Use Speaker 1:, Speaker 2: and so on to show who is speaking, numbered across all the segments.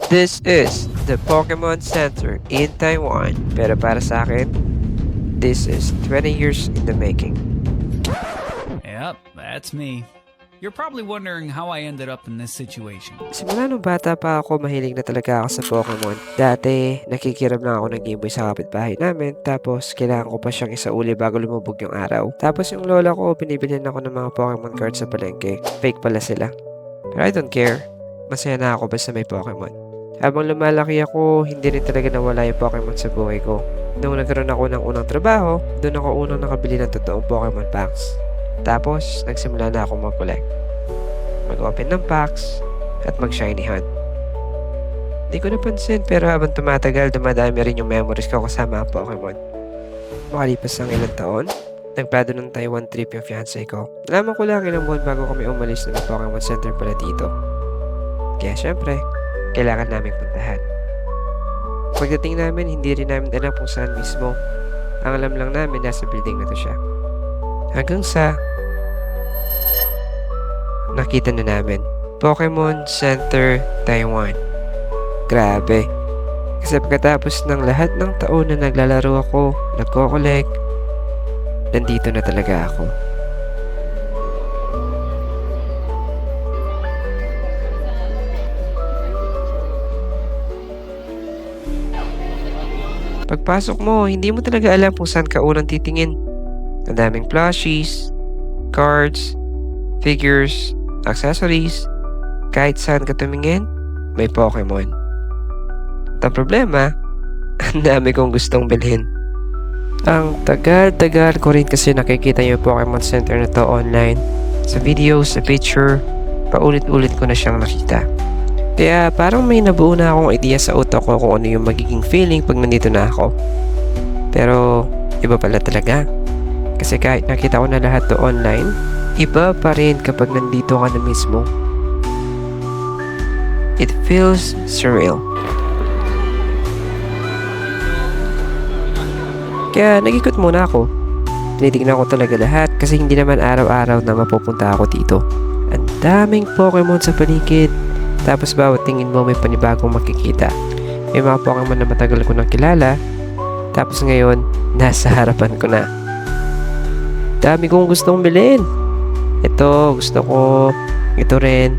Speaker 1: This is the Pokemon Center in Taiwan. Pero para sa akin, this is 20 years in the making.
Speaker 2: Yep, that's me. You're probably wondering how I ended up in this situation.
Speaker 1: Simula nung bata pa ako, mahilig na talaga ako sa Pokemon. Dati, nakikiram lang ako ng Game Boy sa kapitbahay namin. Tapos, kailangan ko pa siyang isauli bago lumubog yung araw. Tapos, yung lola ko, binibilhan ako ng mga Pokemon cards sa palengke. Fake pala sila. Pero I don't care. Masaya na ako basta may Pokemon. Habang lumalaki ako, hindi rin talaga nawala yung Pokemon sa buhay ko. Nung nagkaroon ako ng unang trabaho, doon ako unang nakabili ng totoong Pokemon packs. Tapos, nagsimula na ako mag-collect. Mag-open ng packs at mag-shiny hunt. Di ko napansin pero habang tumatagal, dumadami rin yung memories ko kasama ang Pokemon. Makalipas ng ilang taon, nagplano ng Taiwan trip yung fiancé ko. Nalaman ko lang ilang buwan bago kami umalis na may Pokemon Center pala dito. Kaya syempre, kailangan namin puntahan. Pagdating namin, hindi rin namin alam kung saan mismo. Ang alam lang namin, nasa building na to siya. Hanggang sa nakita na namin Pokemon Center Taiwan. Grabe. Kasi pagkatapos ng lahat ng taon na naglalaro ako, nagko-collect, nandito na talaga ako. Pagpasok mo, hindi mo talaga alam kung saan ka unang titingin. Ang daming plushies, cards, figures, accessories. Kahit saan ka tumingin, may Pokemon. At ang problema, ang dami kong gustong bilhin. Ang tagal-tagal ko rin kasi nakikita yung Pokemon Center na to online. Sa videos, sa picture, paulit-ulit ko na siyang nakita. Kaya parang may nabuo na akong idea sa utak ko kung ano yung magiging feeling pag nandito na ako. Pero iba pala talaga. Kasi kahit nakita ko na lahat to online, iba pa rin kapag nandito ka na mismo. It feels surreal. Kaya nag-ikot muna ako. Tinitignan ko talaga lahat kasi hindi naman araw-araw na mapupunta ako dito. Ang daming Pokemon sa paligid. Tapos bawat tingin mo may panibagong makikita. May mga Pokemon na matagal ko nang kilala. Tapos ngayon, nasa harapan ko na. Dami kong gustong bilhin. Ito, gusto ko. Ito rin.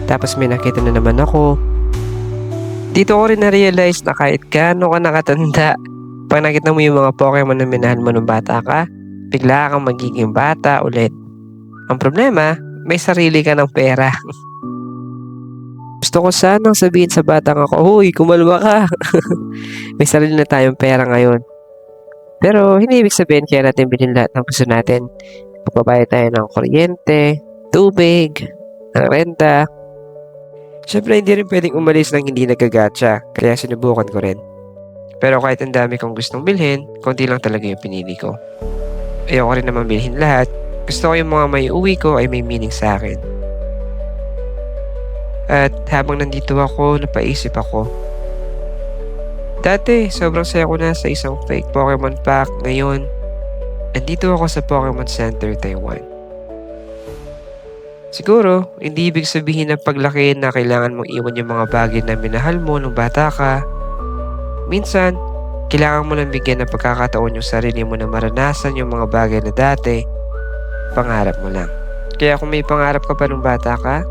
Speaker 1: Tapos may nakita na naman ako. Dito ko rin na-realize na kahit gaano ka nakatanda, pag nakita mo yung mga Pokemon na minahal mo nung bata ka, bigla kang magiging bata ulit. Ang problema, may sarili ka ng pera. Gusto ko sanang sabihin sa batang ako, "Hoy, kumalma ka." May sarili na tayong pera ngayon. Pero hindi ibig sabihin kaya natin bilhin lahat ng gusto natin. Magbabayad tayo ng kuryente, tubig, ng renta. Siyempre hindi rin pwedeng umalis nang hindi nagagatsa, kaya sinubukan ko rin. Pero kahit ang dami kong gustong bilhin, konti lang talaga yung pinili ko. Ayoko rin naman bilhin lahat. Gusto ko yung mga may uwi ko ay may meaning sa akin. At habang nandito ako, napaisip ako. Dati, sobrang saya ko na sa isang fake Pokemon pack. Ngayon, nandito ako sa Pokemon Center, Taiwan. Siguro, hindi ibig sabihin na paglaki na kailangan mong iwan yung mga bagay na minahal mo nung bata ka. Minsan, kailangan mo lang bigyan ng pagkakataon yung sarili mo na maranasan yung mga bagay na dati, pangarap mo lang. Kaya kung may pangarap ka pa nung bata ka,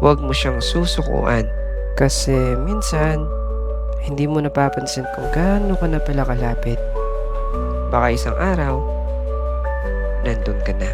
Speaker 1: huwag mo siyang susukuan. Kasi minsan, hindi mo napapansin kung gaano ka na pala kalapit. Baka isang araw, nandun ka na.